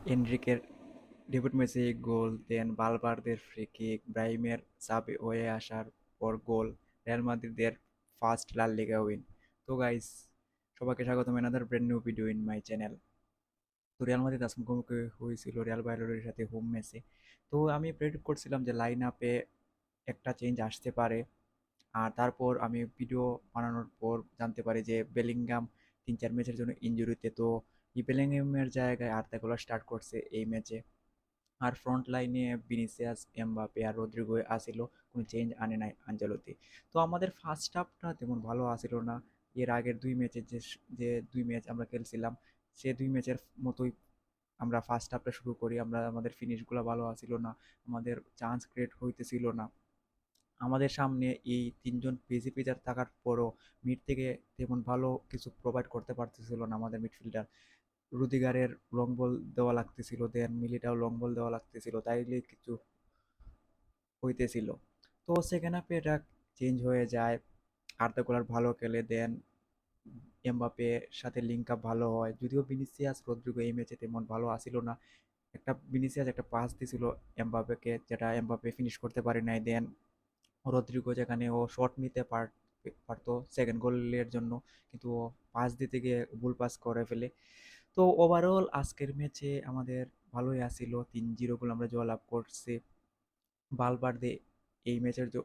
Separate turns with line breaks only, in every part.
এনরিকের debit ম্যাচে গোল, দেন ভালভার্দের free kick, ব্রাহিমের সাবে হয়ে আসার পর গোল, রিয়াল মাদ্রিদের ফার্স্ট লা লিগা উইন। তো গাইস, সবাইকে স্বাগতম another brand new video in my channel. তো রিয়াল মাদ্রিদ আজ মুখোমুখি হয়েছিল রিয়াল ভায়াডোলিডের সাথে হোম ম্যাচে। তো আমি প্রেডিক্ট করছিলাম যে লাইন আপে একটা চেঞ্জ আসতে পারে। আর তারপর আমি ভিডিও বানানোর পর জানতে পারি যে বেলিংগাম 3-4 ম্যাচের জন্য ইনজুরিতে। তো এই বেলিংগামের জায়গায় আর্দাগুলা স্টার্ট করছে এই ম্যাচে। আর ফ্রন্ট লাইনে ভিনিসিয়াস, এমবাপে আর রদ্রিগো আসিল, কোনো চেঞ্জ আনে নাই আনচেলত্তি। তো আমাদের ফার্স্ট হাফটা তেমন ভালো আসিল না। এর আগের দুই ম্যাচের যে যে দুই ম্যাচ আমরা খেলছিলাম, সে দুই ম্যাচের মতোই আমরা ফার্স্ট হাফটা শুরু করি। আমাদের ফিনিশগুলো ভালো আসিল না, আমাদের চান্স ক্রিয়েট হইতেছিল না। আমাদের সামনে এই তিনজন পেসি প্লেয়ার থাকার পরও মিড থেকে তেমন ভালো কিছু প্রোভাইড করতে পারতেছিল না আমাদের মিডফিল্ডার। রুদিগারের লং বল দেওয়া লাগতেছিল, দেন মিলিটাও লং বল দেওয়া লাগতেছিল, তাইলে কিছু হইতেছিল। তো সেকেন্ড হাফে এটা চেঞ্জ হয়ে যায়, আর্দা গুলার ভালো খেলে, দেন এমবাপের সাথে লিঙ্ক আপ ভালো হয়। যদিও ভিনিসিয়াস রদ্রিগো এই ম্যাচে তেমন ভালো আসিল না। একটা ভিনিসিয়াস একটা পাস দিছিল এমবাপেকে, যেটা এমবাপে ফিনিশ করতে পারে নাই। দেন রদ্রিগো যেখানে ও শট নিতে পারতো সেকেন্ড গোলের জন্য, কিন্তু ও পাস দিতে গিয়ে ভুল পাস করে ফেলে। তো ওভারঅল আজকের ম্যাচে আমাদের ভালোই আসিল, 3-0 গোল আমরা জয়লাভ করছি। ভালভার্দে এই ম্যাচের যে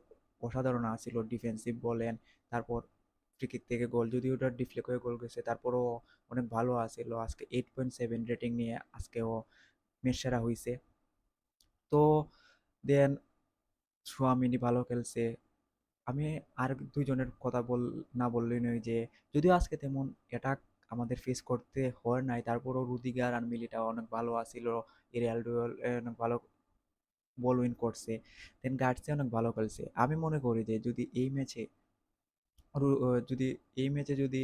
অসাধারণ আসিল, ডিফেন্সিভ বলেন, তারপর ফ্রিকিক থেকে গোল, যদিও ওটা ডিফ্লেক্ট হয়ে গোল গেছে, তারপরও অনেক ভালো আসিল। আজকে 8.7 রেটিং নিয়ে আজকেও ম্যাচ সেরা হয়েছে। তো দেন সোয়ামিনি ভালো খেলছে। আমি আর দুইজনের কথা না বললেই নয় যে যদিও আজকে তেমন অ্যাটাক আমাদের ফেস করতে হয় নাই, তারপরও রুদিগার আর মিলিটাও অনেক ভালো আসিল। রিয়াল ডুয়েল অনেক ভালো বল উইন করছে, দেন গার্ডসে অনেক ভালো খেলছে। আমি মনে করি যে যদি এই ম্যাচে যদি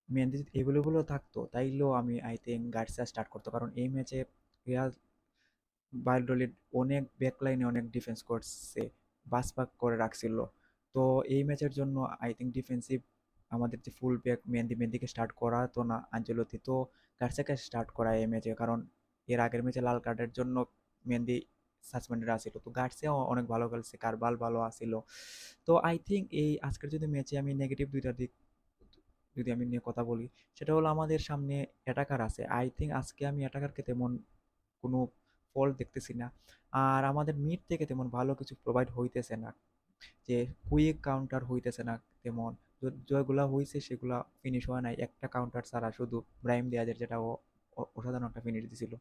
মেহেদী এভেলেবলও থাকতো, তাইলেও আমি আই থিঙ্ক গার্সিয়া স্টার্ট করতো, কারণ এই ম্যাচে রিয়াল ভায়াডোলিড অনেক ব্যাকলাইনে অনেক ডিফেন্স করছে, বাসপাক করে রাখছিল। তো এই ম্যাচের জন্য আই থিঙ্ক ডিফেন্সিভ আমাদের যে ফুল ব্যাক মেহেদিকে স্টার্ট করা তো না আনচেলত্তি, তো গার্সিয়াকে স্টার্ট করা এই ম্যাচে, কারণ এর আগের ম্যাচে লাল কার্ডের জন্য মেহেদি সাসপেন্ডেড আছিল। তো গার্সিয়াও অনেক ভালো খেলছে, কারবাল ভালো আছিল। তো আই থিঙ্ক এই আজকের যদি ম্যাচে আমি নেগেটিভ দুইটা দিক যদি আমি নিয়ে কথা বলি, সেটা হলো আমাদের সামনে অ্যাটাকার আছে। আই থিঙ্ক আজকে আমি অ্যাটাকারকে তেমন কোনো ফল্ট দেখতেছি না। আর আমাদের মিড থেকে তেমন ভালো কিছু প্রোভাইড হইতেছে না, যে কুইক কাউন্টার হইতেছে না তেমন। যেগুলা হইছে সেগুলা ফিনিশ হয় নাই, একটা কাউন্টার ছাড়া, শুধু ব্রাহিম দিয়াজের, যেটা ও অসাধারণ একটা ফিনিশ দিছিল।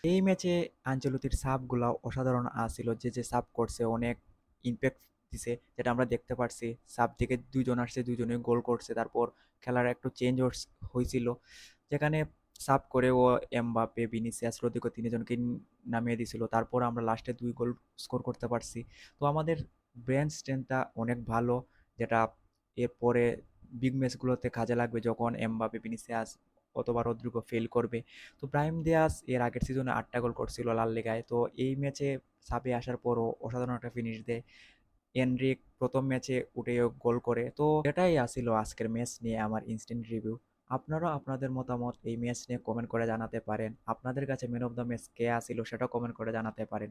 এই ম্যাচে আনচেলত্তির সাবগুলা অসাধারণ আছিল, যে যে সাব করছে অনেক ইমপ্যাক্ট দিছে, যেটা আমরা দেখতে পারছি। সাব থেকে দুইজন আসছে, দুইজনে গোল করছে। তারপর খেলার একটু চেঞ্জ হয়েছিল, যেখানে সাব করে ও এমবাপে, ভিনিসিয়াস, রদ্রিগো তিনজনকে নামিয়ে দিছিল। তারপর আমরা লাস্টে 2 গোল স্কোর করতে পারছি। তো আমাদের ব্রেন স্ট্রেংথটা অনেক ভালো, যেটা এরপরে বিগ ম্যাচগুলোতে কাজে লাগবে, যখন এমবাপে, ভিনিসিয়াস অথবা রদ্রিগো ফেল করবে। তো ব্রাহিম দিয়াস এর আগের সিজনে 8টা গোল করছিল লাল লিগায়, তো এই ম্যাচে সাবে আসার পরও অসাধারণ একটা ফিনিশ দেয়। এনরিক প্রথম ম্যাচে উঠে গোল করে। তো এটাই আসিল আজকের ম্যাচ নিয়ে আমার ইনস্ট্যান্ট রিভিউ। আপনারাও আপনাদের মতামত এই ম্যাচ নিয়ে কমেন্ট করে জানাতে পারেন। আপনাদের কাছে ম্যান অফ দ্য ম্যাচ কে আসিল সেটাও কমেন্ট করে জানাতে পারেন।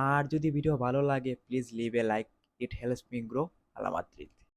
আর যদি ভিডিও ভালো লাগে please leave a like, it helps me grow. আলা মাদ্রিদ।